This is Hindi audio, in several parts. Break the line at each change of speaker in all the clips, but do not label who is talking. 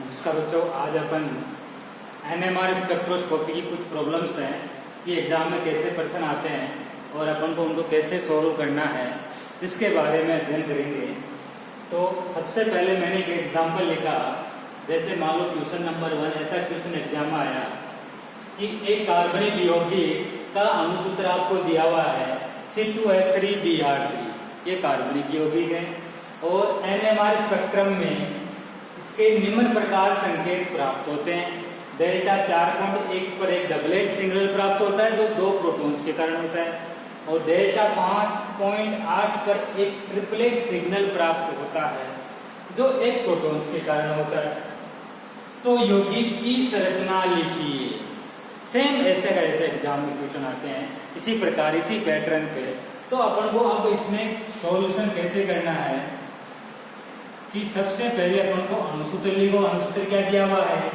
नमस्कार बच्चों, आज अपन एनएमआर स्पेक्ट्रोस्कोपी की कुछ प्रॉब्लम्स हैं कि एग्जाम में कैसे प्रश्न आते हैं और अपन को उनको कैसे सॉल्व करना है, इसके बारे में अध्ययन करेंगे। तो सबसे पहले मैंने एक एग्जाम्पल लिखा, जैसे मान लो क्वेश्चन नंबर 1 ऐसा क्वेश्चन एग्जाम आया कि एक कार्बनिक यौगिक का अणुसूत्र आपको दिया हुआ है C2H3Br3। ये कार्बनिक यौगिक है और एनएमआर स्पेक्ट्रम में इसके निम्न प्रकार संकेत प्राप्त होते हैं। डेल्टा 4.1 पर एक डबलेट सिग्नल प्राप्त होता है जो 2 प्रोटॉन्स के कारण होता है, और डेल्टा 5.8 पर एक ट्रिपलेट सिग्नल प्राप्त होता है जो 1 प्रोटॉन्स के कारण होता है। तो यौगिक की संरचना लिखिए। सेम ऐसे का ऐसे एग्जाम में क्वेश्चन आते हैं, इसी प्रकार इसी पैटर्न पे। तो अपन को अब इसमें सॉल्यूशन कैसे करना है कि सबसे पहले अपन को अणुसूत्र लिखो। अणुसूत्र क्या दिया हुआ है?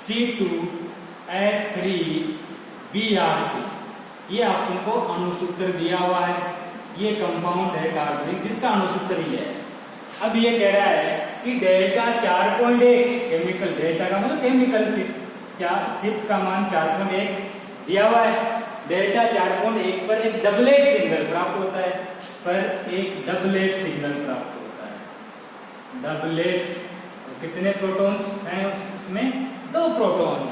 C2H3Br3। ये अपन को अणुसूत्र दिया हुआ है। ये कंपाउंड है कार्बनिक जिसका अणुसूत्र ही है। अब ये कह रहा है कि डेल्टा 4.1 केमिकल, डेल्टा का मतलब केमिकल शिफ्ट का मान 4.1 दिया हुआ है। डेल्टा 4.1 पर एक डबलेट सिग्नल प्राप्त होता है, डबलेट। कितने प्रोटॉन्स हैं उसमें? 2 प्रोटॉन्स।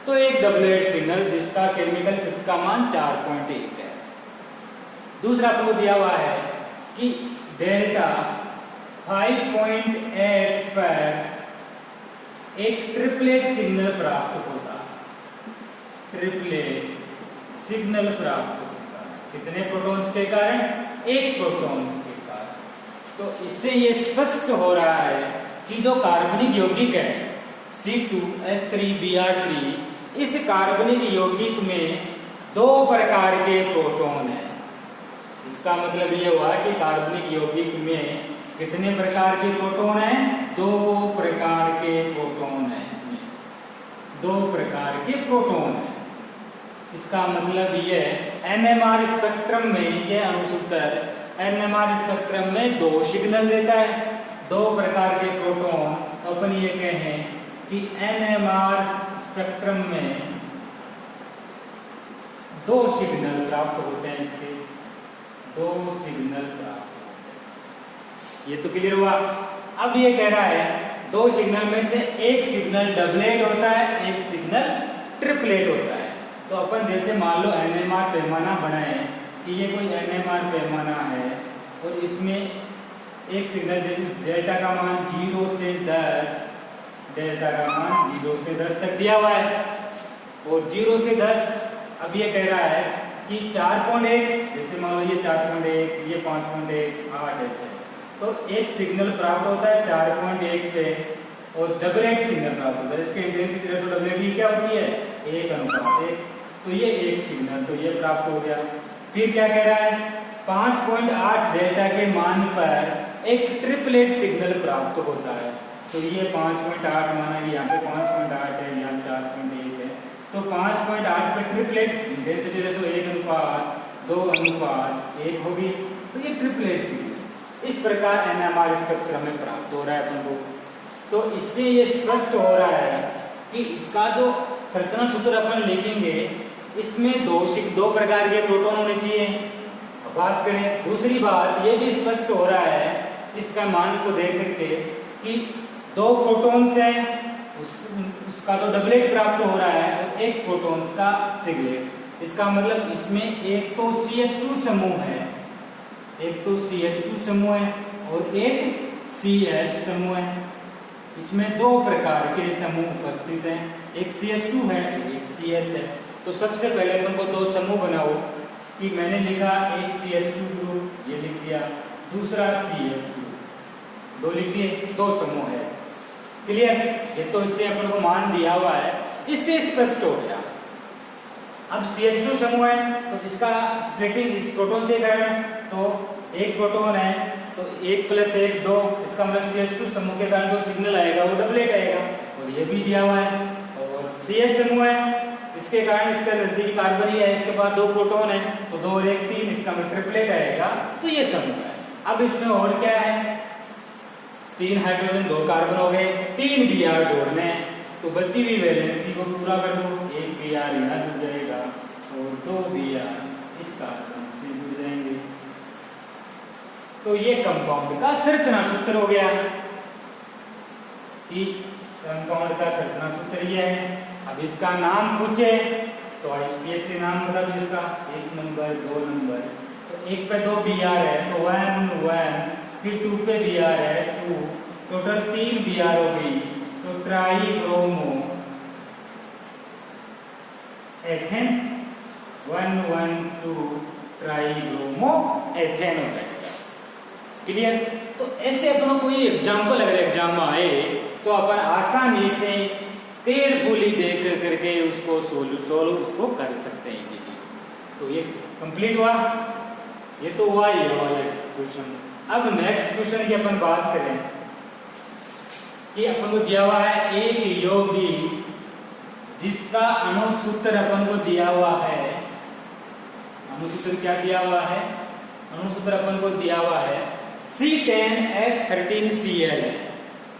तो एक डबलेट सिग्नल जिसका केमिकल शिफ्ट का मान 4.1 है। दूसरा आपको दिया हुआ है कि डेल्टा 5.8 पर एक ट्रिपलेट सिग्नल प्राप्त होता है। कितने प्रोटॉन्स के कारण? 1 प्रोटॉन्स के कारण। तो इससे ये स्पष्ट हो रहा है कि जो कार्बनिक यौगिक है C2H3Br3, इस कार्बनिक यौगिक में 2 प्रकार के प्रोटॉन हैं। इसका मतलब ये हुआ कि कार्बनिक यौगिक में कितने प्रकार के प्रोटॉन हैं? 2 प्रकार के प्रोटॉन हैं। इसमें 2 प्रकार के प्रोटॉन हैं। इसका मतलब ये एनएमआर स्पेक्ट्रम में ये अणुसूत्र एनएमआर स्पेक्ट्रम में 2 सिग्नल देता है, 2 प्रकार के प्रोटॉन। अपन ये कहें कि एनएमआर स्पेक्ट्रम में 2 सिग्नल प्राप्त होते हैं। इसके 2 सिग्नल प्राप्त। ये तो क्लियर हुआ। अब ये कह रहा है 2 सिग्नल में से एक सिग्नल डबलेट होता है, एक सिग्नल ट्रिपलेट होता है। तो अपन जैसे मान लो एनएमआर पैमाना बनाए कि ये कोई एनएमआर पैमाना है और इसमें एक सिग्नल जैसे डेल्टा का मान 0 से 10, डेल्टा का मान 0 से 10 तक दिया हुआ है, और 0 से 10 अब ये कह रहा है कि 4.1, जैसे मान लो ये 4.1, ये 5.1, 8 ऐसे। तो एक सिग्नल प्राप्त होता है 4.1 पे और डबलेट सिग्नल प्राप्त होता है। इसके इंटेंसिटी रेशो डबलेट की क्या होती है? 1:1। तो ये एक सिग्नल तो ये प्राप्त हो गया। फिर क्या कह रहा है? 5.8 डेल्टा के मान पर एक ट्रिपलेट सिग्नल प्राप्त होता है। तो ये 5.8 माना कि यहाँ पे 5.8 है, यहाँ 4.1 है। तो 5.8 पे ट्रिपलेट इंटेंसिटी रेशो 1:2:1 होगी। तो ये ट्रिपलेट सिग्नल इस प्रकार एनएमआर स्पेक्ट्रम में प्राप्त हो रहा है अपन को। तो इससे ये स्पष्ट हो रहा है कि इसका जो संरचना सूत्र अपन लिखेंगे, इसमें 2 प्रकार के प्रोटॉन होने चाहिए। बात करें दूसरी बात, ये भी स्पष्ट हो रहा है इसका मान को देख करके कि 2 प्रोटॉन्स हैं, उसका तो डबलेट प्राप्त हो रहा है और 1 प्रोटॉन्स का सिग्नलेट। इसका मतलब इसमें एक तो CH2 समूह है, और एक CH समूह है। इसमें 2 प्रकार के समूह उपस्थित हैं, एक CH2 है, एक CH है। तो सबसे पहले अपन को 2 समूह बनाओ कि मैंने लिखा एक CH2 ग्रुप, ये लिख दिया, दूसरा CH2, 2 लिख दिए, 2 समूह है। क्लियर? ये तो इससे अपन को मान दिया हुआ है, इससे स्पष्ट हो गया। अब CH2 समूह है तो इसका स्प्लिटिंग इस प्रोटॉन से करें, तो 1 प्रोटॉन है तो 1 + 1 2। इसका मतलब CH2 समूह के कारण जो सिग्नल आएगा वो डबलेट आएगा, और ये भी दिया हुआ है। और CH समूह है, इसके कारण इसका नजदीकी कार्बन ही है, इसके पास 2 प्रोटॉन है, तो 2 और 1 3, इसका मतलब ट्रिपलेट आएगा। तो ये समूह है। अब इसमें और क्या है? 3 हाइड्रोजन 2 कार्बन हो गए, 3 Br जोड़ने हैं, तो बची हुई वैलेंसी को पूरा कर दो, 1 Br यहाँ जुड़ जाएगा और 2 Br इस कार्बन से जुड़ जाएंगे। तो ये कंपाउंड का संरचना सूत्र हो गया कि कंपाउंड का संरचना सूत्र ये है। अब इसका नाम पूछे तो आईपीएस से नाम बता दो इसका, 1 नंबर 2 नंबर, तो 1 पे 2 Br है तो 1 1, फिर 2 पे Br है 2, टोटल 3 Br हो गई, तो ट्राईब्रोमो एथेन 1 1 2 ट्राईब्रोमो एथेन हो जाएगा। क्लियर? तो ऐसे अपन कोई एग्जाम्पल अगर एग्जाम में आए तो अपन आसानी से केयरफुली देख करके उसको सोल्व उसको कर सकते हैं इजीली। तो ये कंप्लीट हुआ, ये तो हुआ ही वाला क्वेश्चन। अब नेक्स्ट क्वेश्चन की अपन बात करें कि अपन को दिया हुआ है एक यौगिक जिसका अणुसूत्र अपन को दिया हुआ है, अणुसूत्र क्या दिया हुआ है? अणुसूत्र अपन को दिया हुआ है C10H13Cl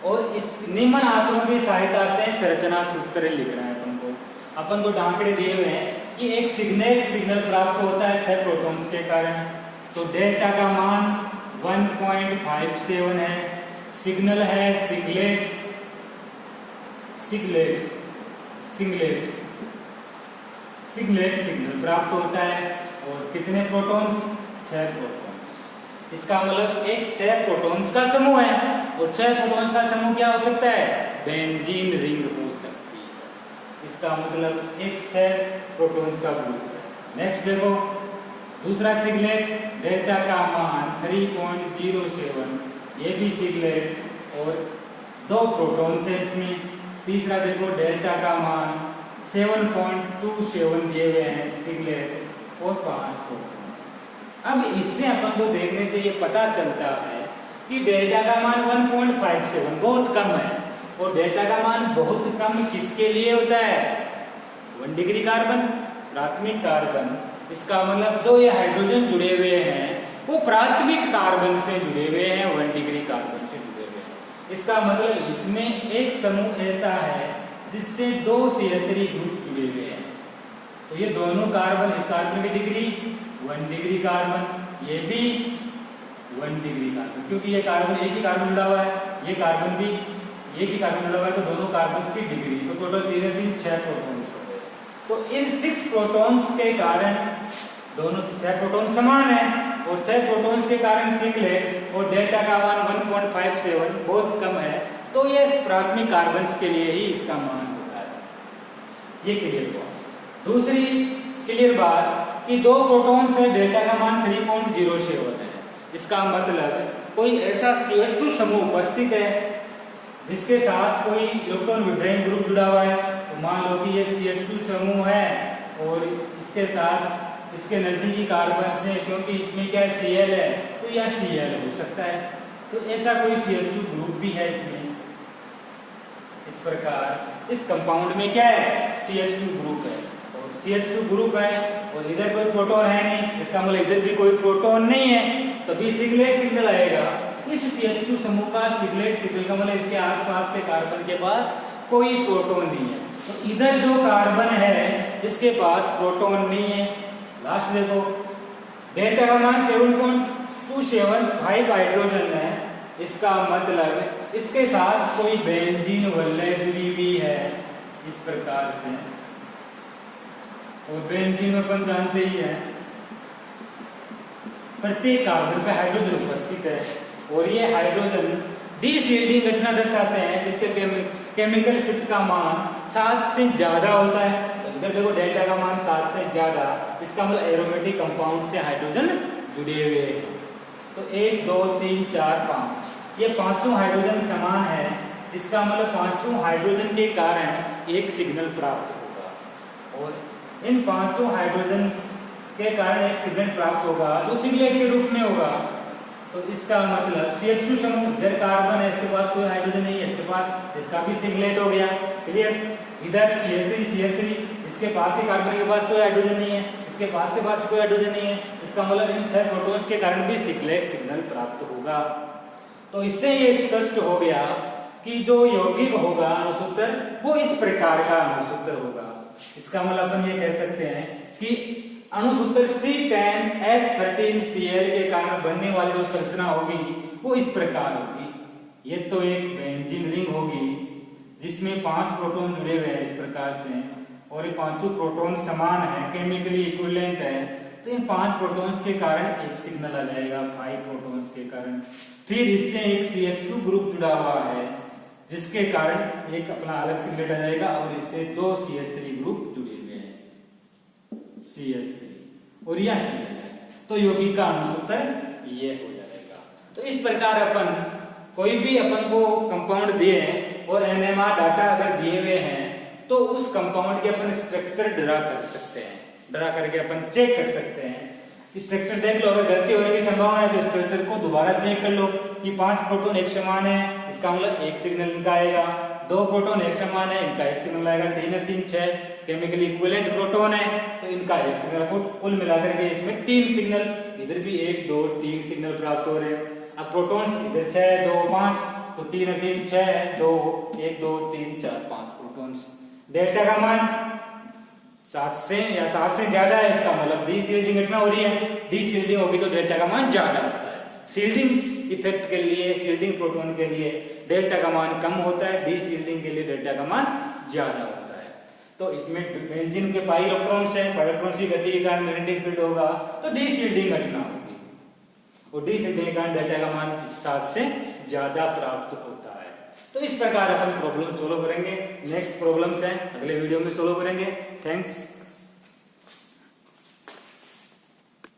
और इस निम्न आंकड़ों की सहायता से संरचना सूत्र लिखना है अपन को आंकड़े दिए हुए हैं कि एक सिग्नल प्राप्त होता है 6 प्रोटॉन्स के कारण, तो डेल्टा का मान 1.57 है, सिग्नल है सिंगलेट सिग्नल प्राप्त होता है और कितने प्रोटॉन्स? 6 प्रोटॉन्स। इसका मतलब एक 6 प्रोटॉन्स का समूह है और 6 प्रोटॉन्स का समूह क्या हो सकता है? बेंजीन रिंग हो सकती है। इसका मतलब एक 6 प्रोटॉन्स का ग्रुप है। नेक्स्ट देखो दूसरा सिगलेट, डेल्टा का मान 3.07, ये भी सिगलेट और 2 प्रोटॉन्स है इसमें। तीसरा देखो डेल्टा का मान 7.27 दिए हुए हैं सिगलेट और 5 प्रोटॉन। अब इससे अपन को देखने से ये पता चलता है कि डेल्टा का मान 1.57 बहुत कम है और डेल्टा का मान बहुत कम किसके लिए होता है? 1 डिग्री कार्बन, प्राथमिक कार्बन। इसका मतलब जो ये हाइड्रोजन जुड़े हुए हैं वो प्राथमिक कार्बन से जुड़े हुए हैं, 1 डिग्री कार्बन से जुड़े हुए हैं। इसका मतलब इसमें एक समूह ऐसा है जिससे 2 CH3 ग्रुप जुड़े हुए हैं, तो ये दोनों कार्बन, इस कार्बन की डिग्री 1 डिग्री कार्बन, ये भी 1 डिग्री कार्बन, क्योंकि ये कार्बन एक ही कार्बन जुड़ा हुआ है, ये कार्बन भी एक ही कार्बन जुड़ा हुआ है, तो दोनों कार्बन की डिग्री, तो टोटल 6 प्रोटॉन्स हो गए। तो इन 6 प्रोटॉन्स के कारण दोनों 6 प्रोटॉन समान है और 6 प्रोटॉन्स के कारण सिंगलेट और डेल्टा का मान 1.57 बहुत कम है, तो ये प्राथमिक कार्बन्स के लिए ही इसका मान होता है। ये क्लियर हुआ। दूसरी क्लियर बात कि 2 प्रोटॉन्स है, डेल्टा का मान 3.07 है। इसका मतलब कोई ऐसा CH2 समूह उपस्थित है जिसके साथ कोई इलेक्ट्रॉन विड्रॉइंग ग्रुप जुड़ा हुआ है, तो मान लो कि ये CH2 समूह है और इसके साथ इसके नजदीकी कार्बन से, क्योंकि इसमें क्या Cl है तो यह Cl हो सकता है, तो ऐसा कोई CH2 ग्रुप भी है इसमें। इस प्रकार इस कंपाउंड में क्या है? CH2 ग्रुप है और CH2 ग्रुप है और इधर कोई प्रोटॉन है नहीं, इसका मतलब इधर भी कोई प्रोटॉन नहीं है, तभी सिगलेट सिग्नल आएगा। इस CH2 समूह का सिगलेट सिग्नल का मतलब इसके आसपास के कार्बन के पास कोई प्रोटॉन नहीं है, तो इधर जो कार्बन है इसके पास प्रोटॉन नहीं है। लास्ट देखो डेल्टा का मान 7.275 हाइड्रोजन है, इसका मतलब इसके साथ कोई बेंजीन वल्ले जुड़ी हुई है इस प्रकार से, और बेंजीन अपन जानते ही है प्रत्येक कार्बन पे हाइड्रोजन उपस्थित है और ये हाइड्रोजन डीशील्डिंग घटना दर्शाते हैं जिसके केमिकल शिफ्ट का मान 7 से ज्यादा होता है। तो इधर देखो डेल्टा का मान 7 से ज्यादा, इसका मतलब एरोमेटिक कंपाउंड से हाइड्रोजन जुड़े हुए हैं। तो 1 2 3 4 5 ये पांचों हाइड्रोजन समान है, इसका मतलब पांचों हाइड्रोजन के कारण एक सिग्नल प्राप्त होगा और इन पांचों हाइड्रोजन के कारण एक सिग्नल प्राप्त होगा जो सिगलेट के रूप में होगा। तो इसका मतलब CH2 समूह, इधर कार्बन है, इसके पास कोई हाइड्रोजन नहीं है, इसके पास, इसका भी सिगलेट हो गया। क्लियर? इधर CH3 इसके पास ही कार्बन के पास कोई हाइड्रोजन नहीं है, इसके पास कोई हाइड्रोजन नहीं है, इसका मतलब इन 6 प्रोटॉन्स के कारण भी सिगलेट सिग्नल प्राप्त होगा। तो इससे ये स्पष्ट हो गया कि जो यौगिक होगा अणुसूत्र वो इस प्रकार का अणुसूत्र होगा। इसका मतलब अपन ये कह सकते हैं कि अणुसूत्र C10H13Cl के कारण बनने वाली जो संरचना होगी वो इस प्रकार होगी। ये तो एक बेंजीन रिंग होगी जिसमें 5 प्रोटॉन जुड़े हुए हैं इस प्रकार से, और ये पांचों प्रोटॉन समान है, केमिकली इक्विवेलेंट है। तो इन 5 प्रोटॉन्स के कारण एक सिग्नल आ जाएगा 5 प्रोटॉन्स के कारण। फिर इससे एक CH2 ग्रुप जुड़ा हुआ है जिसके कारण एक अपना अलग सिग्नल आ जाएगा, और इससे 2 CH3 ग्रुप जुड़े हुए हैं CH3 और यह Cl है। तो यौगिक का अणुसूत्र ये हो जाएगा। तो इस प्रकार अपन कोई भी अपन को कंपाउंड दिए और NMR डाटा अगर दिए हुए हैं तो उस कंपाउंड के अपन स्ट्रक्चर ड्रा कर सकते हैं, ड्रा करके अपन चेक कर सकते हैं। स्ट्रक्चर देख लो, अगर गलती होने की संभावना है तो स्ट्रक्चर को दोबारा चेक कर लो कि 5 प्रोटॉन एक समान है, इसका मतलब एक सिग्नल इनका आएगा। 2 प्रोटॉन एक समान है, इनका एक सिग्नल आएगा। 3 है 3 6 केमिकली इक्विवेलेंट प्रोटॉन है तो इनका एक सिग्नल। कुल मिलाकर के इसमें 3 सिग्नल, इधर भी 1 2 3 सिग्नल प्राप्त हो रहे हैं। अब प्रोटॉन्स इधर 6 2 5 तो 3 है 3 6 2 1 2 3 4 5 प्रोटॉन्स। डेल्टा का मान 7 से या 7 से ज्यादा है, इसका मतलब डी शील्डिंग घटना हो रही है। डी शील्डिंग होगी तो डेल्टा का मान ज्यादा होता है। शील्डिंग इफेक्ट के लिए, शील्डिंग प्रोटॉन के लिए डेल्टा का मान कम होता है, डी शील्डिंग के लिए डेल्टा का मान ज्यादा होता है। तो इसमें बेंजीन के पाई इलेक्ट्रॉन्स हैं, पाई इलेक्ट्रॉन्स की गति के कारण मैग्नेटिक फील्ड होगा तो डी शील्डिंग घटना होगी, और डी शील्डिंग के कारण डेल्टा का मान 7 से ज्यादा प्राप्त होता है। तो इस प्रकार अपन प्रॉब्लम सोल्व करेंगे। नेक्स्ट प्रॉब्लम्स हैं अगले वीडियो में सोल्व करेंगे। थैंक्स।